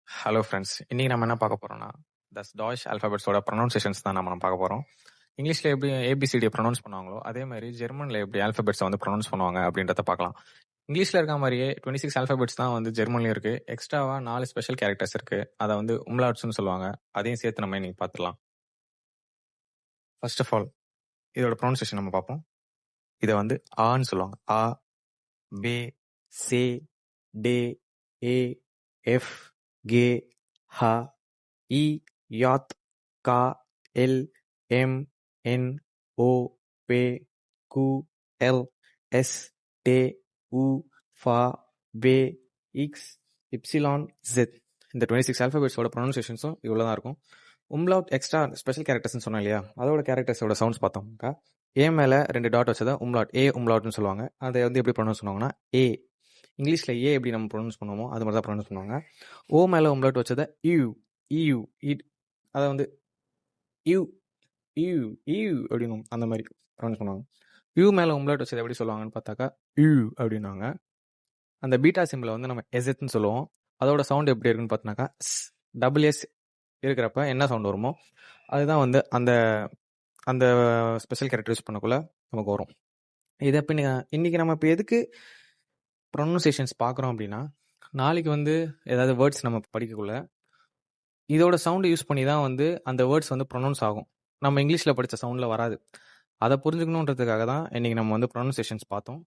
Hello friends. இன்னைக்கு நம்ம என்ன பார்க்க போறோம்னா, டாஷ் ஆல்ஃபாபெட்ஸோட ப்ரொனவுன்சியேஷன்ஸ் தான் நம்ம பார்க்க போறோம். இங்கிலீஷ்ல எப்படி ஏபிசிடியை ப்ரொனவுன்ஸ் பண்ணுவாங்களோ, அதே மாதிரி ஜெர்மன்ல எப்படி ஆல்ஃபாபெட்ஸை வந்து ப்ரொனவுன்ஸ் பண்ணுவாங்க அப்படின்றத பார்க்கலாம். இங்கிலீஷ்ல இருக்க மாதிரியே 26 ஆல்ஃபாபெட்ஸ் தான் வந்து ஜெர்மன்லயும் இருக்கு. எக்ஸ்ட்ராவா 4 ஸ்பெஷல் கேரக்டர்ஸ் இருக்கு. அதை வந்து உம்லாட்ஸ்னு சொல்லுவாங்க. அதையும் சேர்த்து நம்ம இன்னைக்கு பார்த்துடலாம். ஃபர்ஸ்ட் ஆஃப் ஆல் இதோட ப்ரொனவுன்சியேஷன் நம்ம பார்ப்போம். இதை வந்து ஆன்னு சொல்லுவாங்க. ஆ, பே, சே, டே, ஏ, எஃப், கே, ஹ, இ, யாத், கா, எல், எம், என், ஓ, பே, கு, எல், எஸ், டே, உ, ஃபா, வே, இக்ஸ், இப்சிலான், ஜெட். இந்த 26 ஆல்ஃபபெட்ஸோட ப்ரொனன்சியேஷன்ஸும் இவ்வளோ தான் இருக்கும். உம்லாட் எக்ஸ்ட்ரா ஸ்பெஷல் கேரக்டர்ஸ்னு சொன்னோம் இல்லையா, அதோட கேரக்டர்ஸோட சவுண்ட்ஸ் பார்த்தோம்க்கா, ஏ மேலே 2 டாட் வச்சதா உம்லாட், ஏ உம்லாட்னு சொல்லுவாங்க. அதை வந்து எப்படி ப்ரொனவுன்ஸ் பண்ணுவாங்கன்னா, ஏ இங்கிலீஷில் ஏ எப்படி நம்ம ப்ரொனவுன்ஸ் பண்ணுவோமோ அது மாதிரி தான் ப்ரொனவுன்ஸ் பண்ணுவாங்க. ஓ மேலே உம்லாட் வச்சதை யூ, இயூ, இட், அதை வந்து யூ யூ யூ அப்படின்னு அந்த மாதிரி ப்ரொனவுன்ஸ் பண்ணுவாங்க. யூ மேலே உம்லாட் வச்சதை எப்படி சொல்லுவாங்கன்னு பார்த்தாக்கா யூ அப்படின்னாங்க. அந்த பீட்டா சிம்பிளை வந்து நம்ம எஸ்ன்னு சொல்லுவோம். அதோட சவுண்ட் எப்படி இருக்குன்னு பார்த்தோன்னாக்கா டபுள் எஸ் இருக்கிறப்ப என்ன சவுண்ட் வருமோ அதுதான் வந்து அந்த அந்த ஸ்பெஷல் கேரக்டர் யூஸ் பண்ணக்குள்ள நமக்கு வரும். இதை இப்போ இன்னைக்கு நம்ம இப்போ எதுக்கு ப்ரொனன்சியேஷன்ஸ் பார்க்குறோம் அப்படின்னா, நாளைக்கு வந்து ஏதாவது வேர்ட்ஸ் நம்ம படிக்கக்குள்ள இதோட சவுண்டு யூஸ் பண்ணி தான் வந்து அந்த வேர்ட்ஸ் வந்து ப்ரொனவுன்ஸ் ஆகும். நம்ம இங்கிலீஷில் படித்த சவுண்டில் வராது. அதை புரிஞ்சுக்கணுன்றதுக்காக தான் இன்றைக்கி நம்ம வந்து ப்ரொனன்சியேஷன்ஸ் பார்த்தோம்.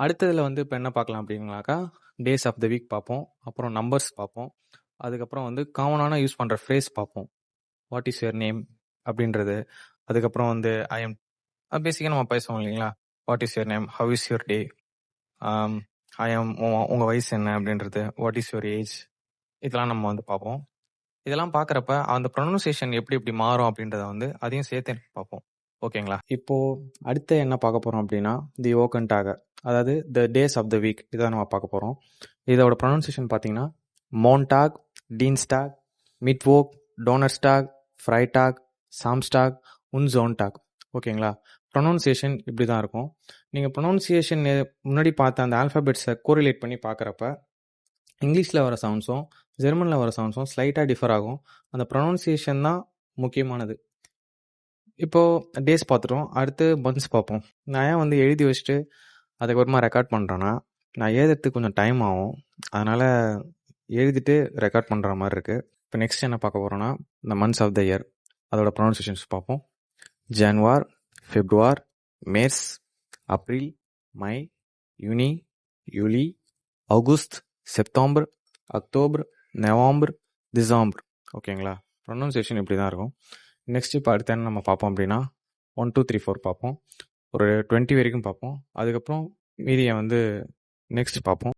அடுத்ததில் வந்து இப்போ என்ன பார்க்கலாம் அப்படின்னாக்கா, டேஸ் ஆஃப் த வீக் பார்ப்போம், அப்புறம் நம்பர்ஸ் பார்ப்போம், அதுக்கப்புறம் வந்து காமனான யூஸ் பண்ணுற ஃப்ரேஸ் பார்ப்போம். வாட் இஸ் யுவர் நேம் அப்படின்றது, அதுக்கப்புறம் வந்து ஐ எம் பேசிக்காக நம்ம பேசுவோம் இல்லைங்களா, what is your name, how is your day, I am உங்கள் வயசு என்ன அப்படின்றது, வாட் இஸ் யுவர் ஏஜ், இதெல்லாம் நம்ம வந்து பார்ப்போம். இதெல்லாம் பார்க்குறப்ப அந்த ப்ரொனன்சியேஷன் எப்படி எப்படி மாறும் அப்படின்றத வந்து அதையும் சேர்த்து பார்ப்போம். ஓகேங்களா? இப்போ அடுத்து என்ன பார்க்க போகிறோம் அப்படின்னா, தி ஓக்கன்டாக, அதாவது the days of the week, இதை நம்ம பார்க்க போகிறோம். இதோட ப்ரொனன்சியேஷன் பார்த்தீங்கன்னா மோன்டாக், டீன்ஸ்டாக், மிட்வோக், டோனர்ஸ்டாக், ஃப்ரைடாக், சாம்ஸ்டாக், உன்சோன்டாக். ஓகேங்களா? ப்ரொனன்சியேஷன் இப்படி தான் இருக்கும். நீங்கள் ப்ரொனன்சியேஷன் முன்னாடி பார்த்த அந்த ஆல்ஃபாபெட்ஸை கோரிலேட் பண்ணி பார்க்குறப்ப இங்கிலீஷில் வர சவுண்ட்ஸும் ஜெர்மனில் வர சவுண்ட்ஸும் ஸ்லைட்டாக டிஃபர் ஆகும். அந்த ப்ரொனன்சியேஷன் தான் முக்கியமானது. இப்போது டேஸ் பார்த்துட்டோம், அடுத்து மந்த்ஸ் பார்ப்போம். நான் ஏன் வந்து எழுதி வச்சுட்டு அதுக்கப்புறமா ரெக்கார்ட் பண்ணுறேன்னா, நான் எழுதுறதுக்கு கொஞ்சம் டைம் ஆகும். அதனால் எழுதிட்டு ரெக்கார்ட் பண்ணுற மாதிரி இருக்குது. இப்போ நெக்ஸ்ட் என்ன பார்க்க போகிறோன்னா, இந்த மந்த்ஸ் ஆஃப் த இயர், அதோட ப்ரொனன்சியேஷன்ஸ் பார்ப்போம். ஜான்வார், ஃபெப்ருவார், மேர்ஸ், அப்ரில், மை, யூனி, யூலி, August, September, October, November, December. ஓகேங்களா? ப்ரொனன்சியேஷன் இப்படி தான் இருக்கும். நெக்ஸ்ட் இப்போ அடுத்த என்ன நம்ம பார்ப்போம் அப்படின்னா, 1 2 3 4 பார்ப்போம். ஒரு 20 வரைக்கும் பார்ப்போம். அதுக்கப்புறம் மீதியை வந்து நெக்ஸ்ட் பார்ப்போம்.